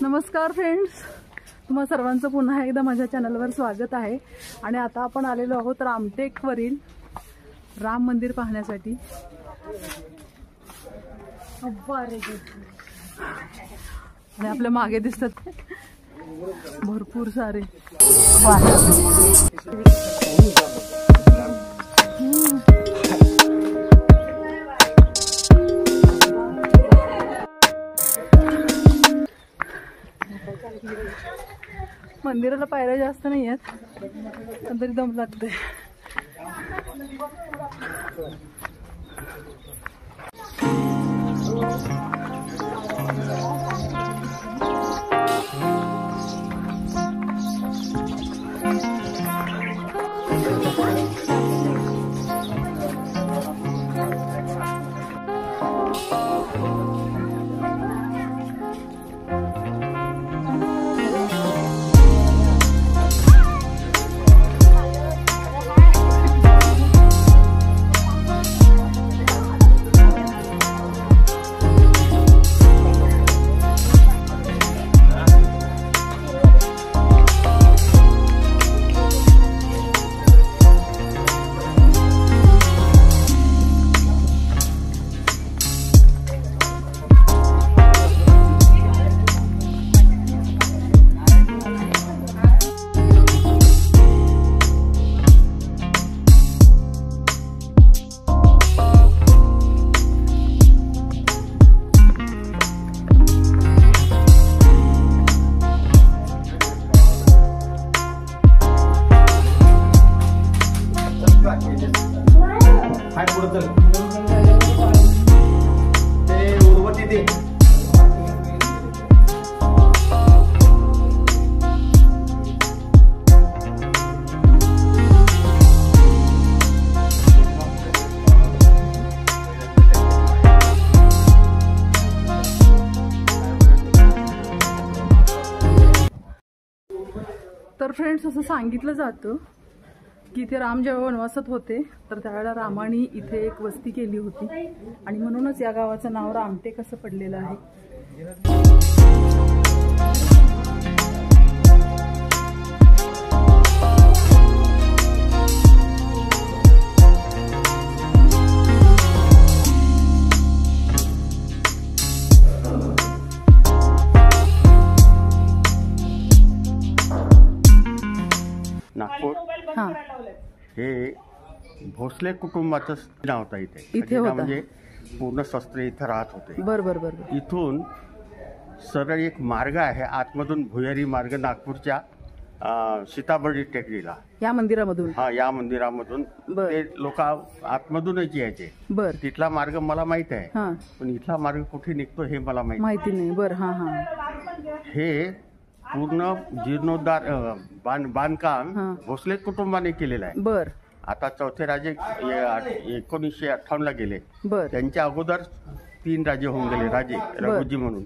नमस्कार फ्रेंड्स, तुम्हा सर्वांचं पुन्हा एकदा माझ्या चॅनलवर स्वागत आहे। आणि आता आपण आलेलो आहोत रामटेकवरील राम मंदिर पाहण्यासाठी। आणि आपल्या मागे दिसतात भरपूर सारे मंदिराला पायऱ्या जास्त नाही आहेत, पण तरी दम लागते। तर फ्रेंड्स, असं सांगितलं जातं की इथे राम जेव्हा वनवासात होते तर त्यावेळेला रामाने इथे एक वस्ती केली होती आणि म्हणूनच या गावाचं नाव रामटेक असं पडलेलं आहे। नागपूर हे भोसले कुटुंबाचं नाव होतं इथे होतं। म्हणजे पूर्ण शस्त्र इथं राहत होते। बरोबर। इथून सरळ एक मार्ग आहे आतमधून, भुयारी मार्ग नागपूरच्या सीताबर्डी टेकडीला, या मंदिरामधून। हा, या मंदिरामधून ते लोक आतमधूनच यायचे। तिथला मार्ग मला माहित आहे, पण इथला मार्ग कुठे निघतो हे मला माहिती नाही। हे पूर्ण जीर्णोद्धार बांधकाम भोसले कुटुंबाने केलेलं आहे। आता चौथे राजे 1958 ला गेले, त्यांच्या अगोदर 3 राजे होऊन गेले, राजे रघुजी म्हणून।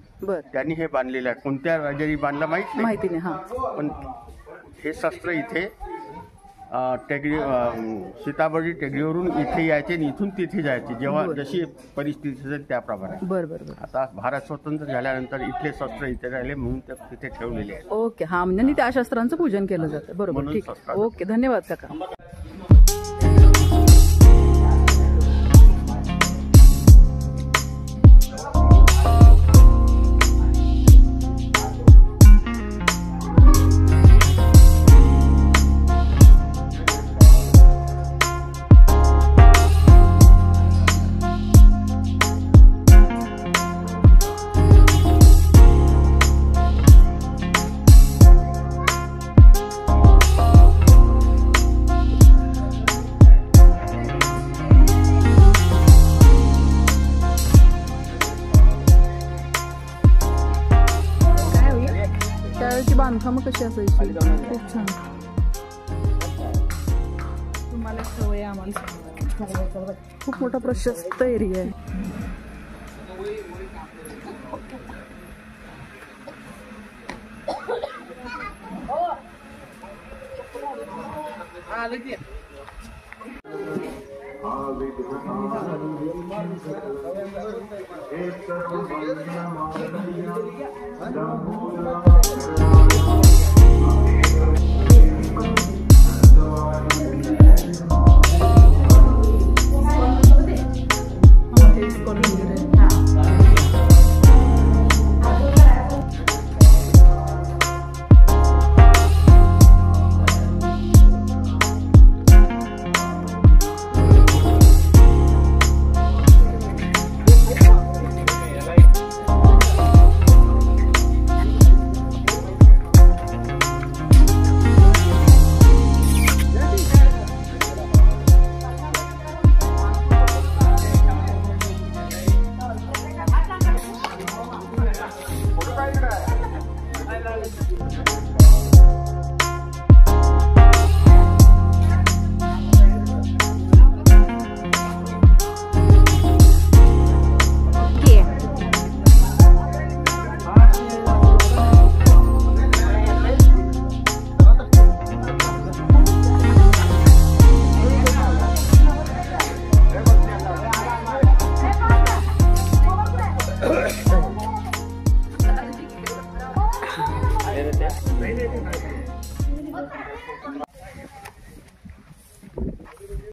त्यांनी हे बांधलेलं आहे। कोणत्या राजांनी बांधलं माहिती नाही, पण हे शस्त्र इथे टेकडी सीताबर्डी टेकडीवरून इथे यायचे आणि इथून तिथे जायचे, जेव्हा जशी परिस्थिती असेल त्याप्रमाणे। आता भारत स्वतंत्र झाल्यानंतर इथले शस्त्र इथे राहिले म्हणून ते तिथे ठेवलेले आहेत। ओके, हा, म्हणजे त्या शस्त्रांचं पूजन केलं जातं। बरोबर, ठीक, ओके, धन्यवाद काका। त्यावेळेची बांधकामं कशी असायची, खूप छान। तुम्हाला सवय, आम्हाला खूप मोठा प्रशस्त एरिया आहे।